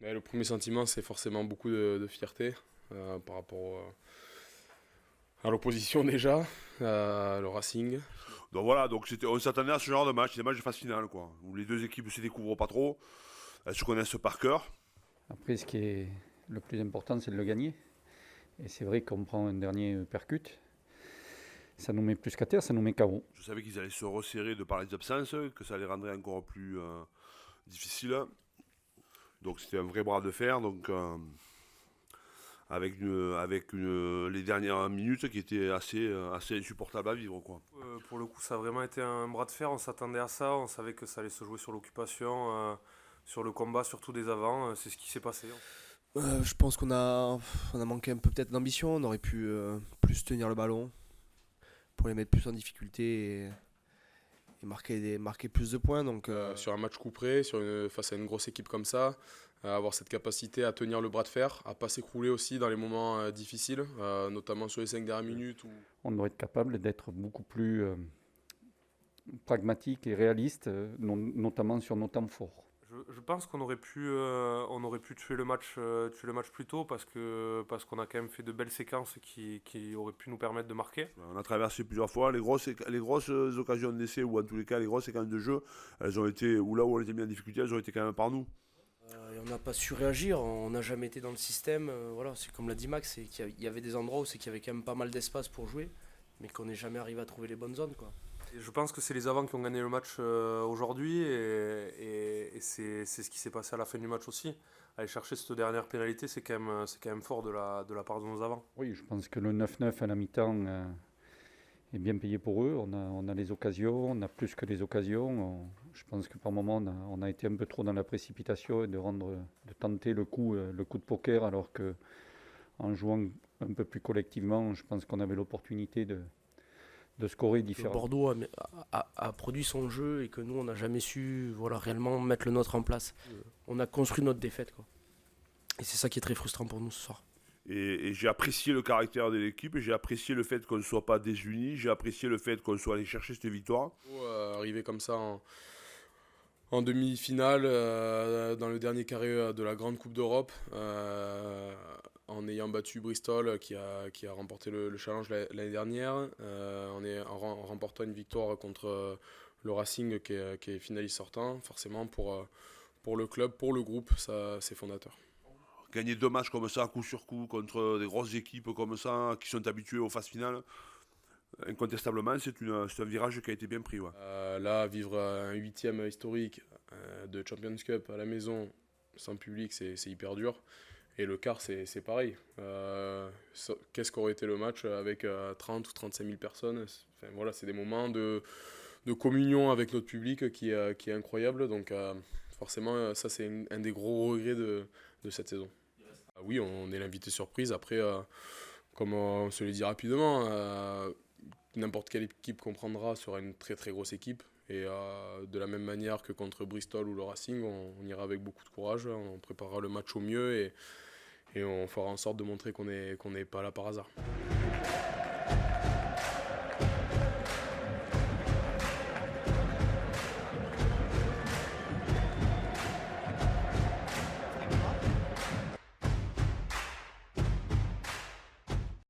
Mais le premier sentiment, c'est forcément beaucoup de fierté par rapport à l'opposition déjà, le Racing. Donc voilà, on s'attendait à ce genre de match, des matchs de phase finale, quoi, où les deux équipes ne se découvrent pas trop, elles se connaissent par cœur. Après, ce qui est le plus important, c'est de le gagner. Et c'est vrai qu'on prend un dernier percute. Ça nous met plus qu'à terre, ça nous met KO. Je savais qu'ils allaient se resserrer de par les absences, que ça les rendrait encore plus difficiles. Donc c'était un vrai bras de fer. Donc les dernières minutes qui étaient assez insupportables à vivre, quoi. Pour le coup, ça a vraiment été un bras de fer. On s'attendait à ça. On savait que ça allait se jouer sur l'occupation, sur le combat, surtout des avants. C'est ce qui s'est passé. Je pense qu'on a manqué un peu peut-être d'ambition. On aurait pu plus tenir le ballon pour les mettre plus en difficulté et marquer plus de points. Donc, Sur un match coup près, face à une grosse équipe comme ça, avoir cette capacité à tenir le bras de fer, à ne pas s'écrouler aussi dans les moments difficiles, notamment sur les 5 dernières minutes. On doit être capable d'être beaucoup plus pragmatique et réaliste, notamment sur nos temps forts. Je pense qu'on aurait pu tuer le match plus tôt parce qu'on a quand même fait de belles séquences qui auraient pu nous permettre de marquer. On a traversé plusieurs fois les grosses occasions d'essai, ou en tous les cas les grosses séquences de jeu, elles ont été, ou là où on était mis en difficulté, elles ont été quand même par nous. et on n'a pas su réagir, on n'a jamais été dans le système. Voilà, c'est comme l'a dit Max, c'est qu'il y avait des endroits où c'est qu'il y avait quand même pas mal d'espace pour jouer, mais qu'on n'est jamais arrivé à trouver les bonnes zones, quoi. Et je pense que c'est les avants qui ont gagné le match aujourd'hui et c'est ce qui s'est passé à la fin du match aussi. Aller chercher cette dernière pénalité, c'est quand même fort de la part de nos avants. Oui, je pense que le 9-9 à la mi-temps est bien payé pour eux. On a les occasions, on a plus que les occasions. Je pense que par moment, on a été un peu trop dans la précipitation et de tenter le coup de poker, alors qu'en jouant un peu plus collectivement, je pense qu'on avait l'opportunité de scorer différemment. Bordeaux a produit son jeu et que nous, on n'a jamais su réellement mettre le nôtre en place. On a construit notre défaite, quoi. Et c'est ça qui est très frustrant pour nous ce soir. Et j'ai apprécié le caractère de l'équipe, j'ai apprécié le fait qu'on ne soit pas désunis, j'ai apprécié le fait qu'on soit allé chercher cette victoire. Arriver comme ça en demi-finale, dans le dernier carré de la Grande Coupe d'Europe, en ayant battu Bristol qui a remporté le challenge l'année dernière, en remportant une victoire contre le Racing qui est finaliste sortant, forcément pour le club, pour le groupe, ça c'est fondateur. Gagner 2 matchs comme ça, coup sur coup, contre des grosses équipes comme ça, qui sont habituées aux phases finales, incontestablement, c'est un virage qui a été bien pris. Ouais. Là, vivre un 8e historique de Champions Cup à la maison, sans public, c'est hyper dur. Et le quart, c'est pareil. Qu'est-ce qu'aurait été le match avec 30 ou 35 000 personnes? Enfin, voilà, c'est des moments de communion avec notre public qui est incroyable. Donc forcément, ça, c'est un des gros regrets de cette saison. Oui, on est l'invité surprise. Après, comme on se le dit rapidement, n'importe quelle équipe qu'on prendra sera une très très grosse équipe. Et de la même manière que contre Bristol ou le Racing, on ira avec beaucoup de courage, on préparera le match au mieux et on fera en sorte de montrer qu'on n'est pas là par hasard.